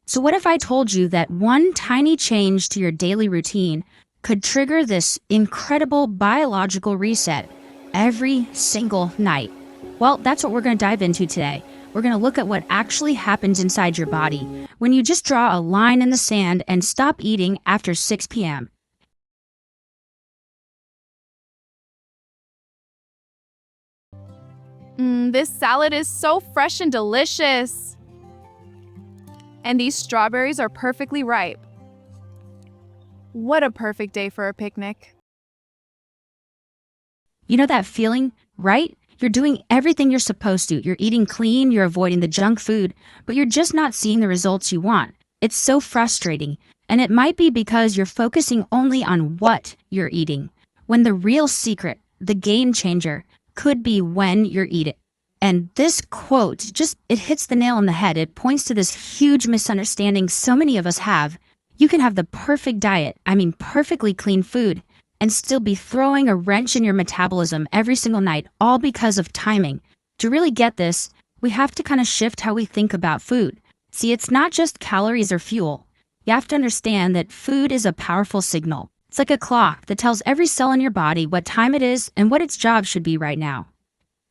So what if I told you that one tiny change to your daily routine could trigger this incredible biological reset every single night? Well, that's what we're going to dive into today. We're going to look at what actually happens inside your body when you just draw a line in the sand and stop eating after 6 p.m. This salad is so fresh and delicious. And these strawberries are perfectly ripe. What a perfect day for a picnic. You know that feeling, right? You're doing everything you're supposed to. You're eating clean, you're avoiding the junk food, but you're just not seeing the results you want. It's so frustrating. And it might be because you're focusing only on what you're eating, when the real secret, the game changer, could be when you're eating. And this quote, it hits the nail on the head. It points to this huge misunderstanding so many of us have. You can have the perfect diet, perfectly clean food, and still be throwing a wrench in your metabolism every single night, all because of timing. To really get this, we have to kind of shift how we think about food. See, it's not just calories or fuel. You have to understand that food is a powerful signal. It's like a clock that tells every cell in your body what time it is and what its job should be right now.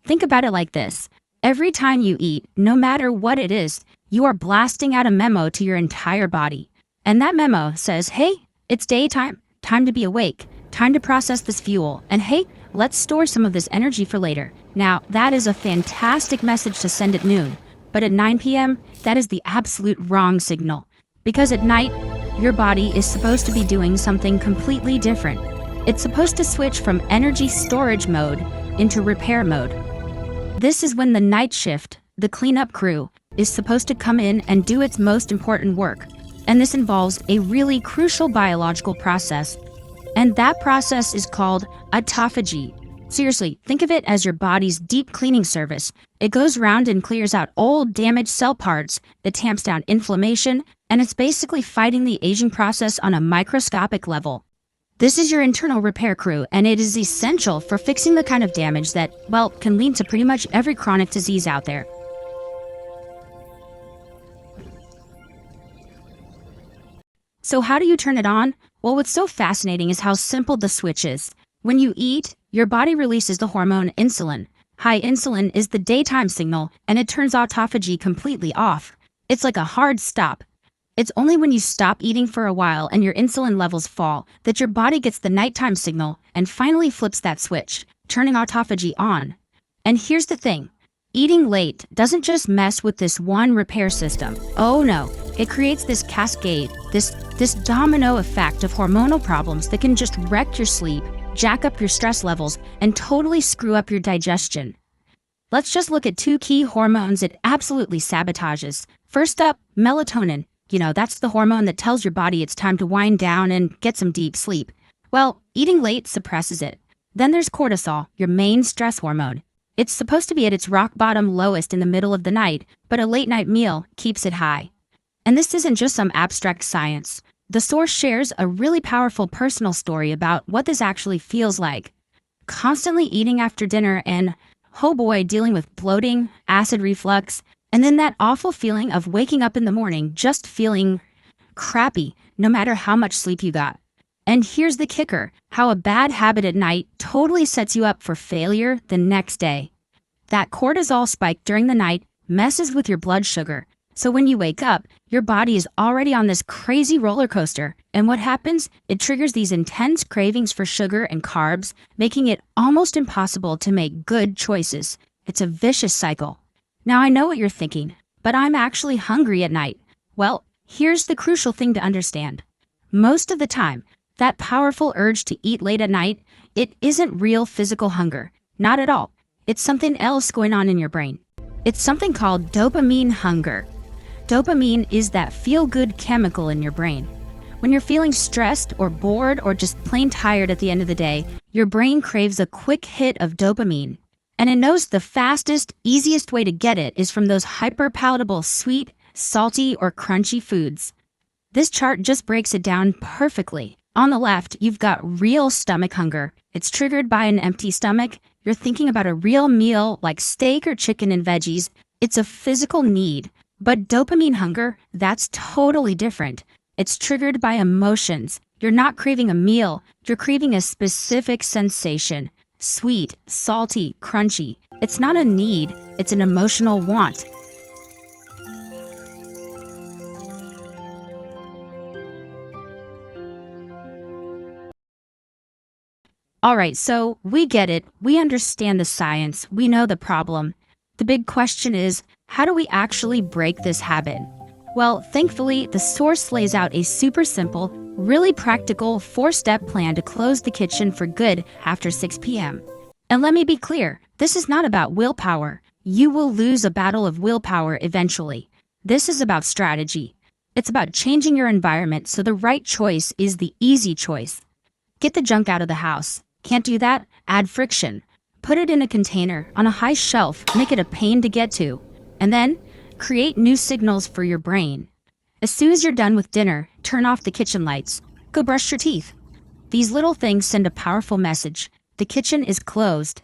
Think about it like this. Every time you eat, no matter what it is, you are blasting out a memo to your entire body. And that memo says, hey, it's daytime, time to be awake, time to process this fuel, and hey, let's store some of this energy for later. Now, that is a fantastic message to send at noon, but at 9 p.m., that is the absolute wrong signal. Because at night, your body is supposed to be doing something completely different. It's supposed to switch from energy storage mode into repair mode. This is when the night shift, the cleanup crew, is supposed to come in and do its most important work. And this involves a really crucial biological process. And that process is called autophagy. Seriously, think of it as your body's deep cleaning service. It goes around and clears out old, damaged cell parts, it tamps down inflammation, and it's basically fighting the aging process on a microscopic level. This is your internal repair crew, and it is essential for fixing the kind of damage that, can lead to pretty much every chronic disease out there. So how do you turn it on? Well, what's so fascinating is how simple the switch is. When you eat, your body releases the hormone insulin. High insulin is the daytime signal, and it turns autophagy completely off. It's like a hard stop. It's only when you stop eating for a while and your insulin levels fall that your body gets the nighttime signal and finally flips that switch, turning autophagy on. And here's the thing. Eating late doesn't just mess with this one repair system. Oh no, it creates this cascade, this domino effect of hormonal problems that can just wreck your sleep, jack up your stress levels, and totally screw up your digestion. Let's just look at two key hormones it absolutely sabotages. First up, melatonin. That's the hormone that tells your body it's time to wind down and get some deep sleep. Well, eating late suppresses it. Then there's cortisol, your main stress hormone. It's supposed to be at its rock bottom lowest in the middle of the night, but a late night meal keeps it high. And this isn't just some abstract science. The source shares a really powerful personal story about what this actually feels like. Constantly eating after dinner and, oh boy, dealing with bloating, acid reflux, and then that awful feeling of waking up in the morning just feeling crappy, no matter how much sleep you got. And here's the kicker, how a bad habit at night totally sets you up for failure the next day. That cortisol spike during the night messes with your blood sugar. So when you wake up, your body is already on this crazy roller coaster. And what happens? It triggers these intense cravings for sugar and carbs, making it almost impossible to make good choices. It's a vicious cycle. Now I know what you're thinking, but I'm actually hungry at night. Well, here's the crucial thing to understand. Most of the time, that powerful urge to eat late at night, it isn't real physical hunger. Not at all. It's something else going on in your brain. It's something called dopamine hunger. Dopamine is that feel-good chemical in your brain. When you're feeling stressed or bored or just plain tired at the end of the day, your brain craves a quick hit of dopamine. And it knows the fastest, easiest way to get it is from those hyper-palatable sweet, salty, or crunchy foods. This chart just breaks it down perfectly. On the left, you've got real stomach hunger. It's triggered by an empty stomach. You're thinking about a real meal like steak or chicken and veggies. It's a physical need. But dopamine hunger, that's totally different. It's triggered by emotions. You're not craving a meal, you're craving a specific sensation. Sweet, salty, crunchy. It's not a need, it's an emotional want. Alright, so we get it. We understand the science. We know the problem. The big question is, how do we actually break this habit? Well, thankfully, the source lays out a super simple, really practical 4-step plan to close the kitchen for good after 6 p.m. And let me be clear, this is not about willpower. You will lose a battle of willpower eventually. This is about strategy. It's about changing your environment so the right choice is the easy choice. Get the junk out of the house. Can't do that? Add friction. Put it in a container, on a high shelf, make it a pain to get to. And then, create new signals for your brain. As soon as you're done with dinner, turn off the kitchen lights. Go brush your teeth. These little things send a powerful message. The kitchen is closed.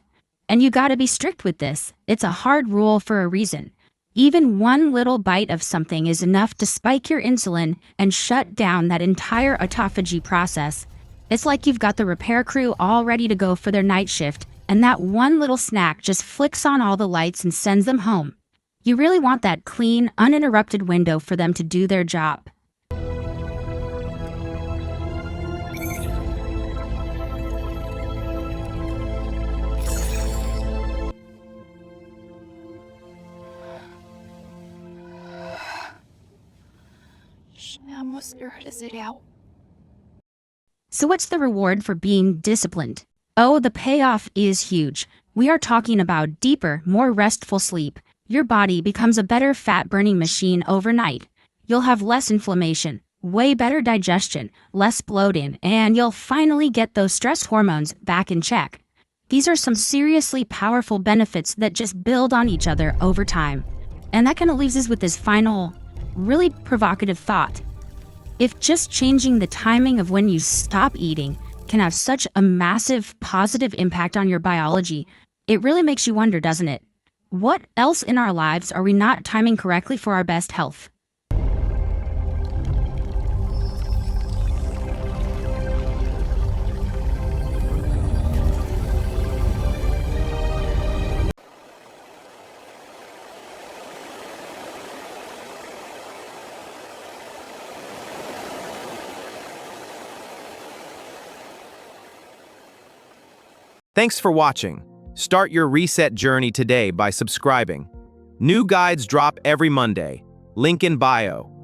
And you gotta be strict with this. It's a hard rule for a reason. Even one little bite of something is enough to spike your insulin and shut down that entire autophagy process. It's like you've got the repair crew all ready to go for their night shift, and that one little snack just flicks on all the lights and sends them home. You really want that clean, uninterrupted window for them to do their job. So what's the reward for being disciplined? Oh, the payoff is huge. We are talking about deeper, more restful sleep. Your body becomes a better fat-burning machine overnight. You'll have less inflammation, way better digestion, less bloating, and you'll finally get those stress hormones back in check. These are some seriously powerful benefits that just build on each other over time. And that kind of leaves us with this final, really provocative thought. If just changing the timing of when you stop eating can have such a massive positive impact on your biology, it really makes you wonder, doesn't it? What else in our lives are we not timing correctly for our best health? Thanks for watching. Start your reset journey today by subscribing. New guides drop every Monday. Link in bio.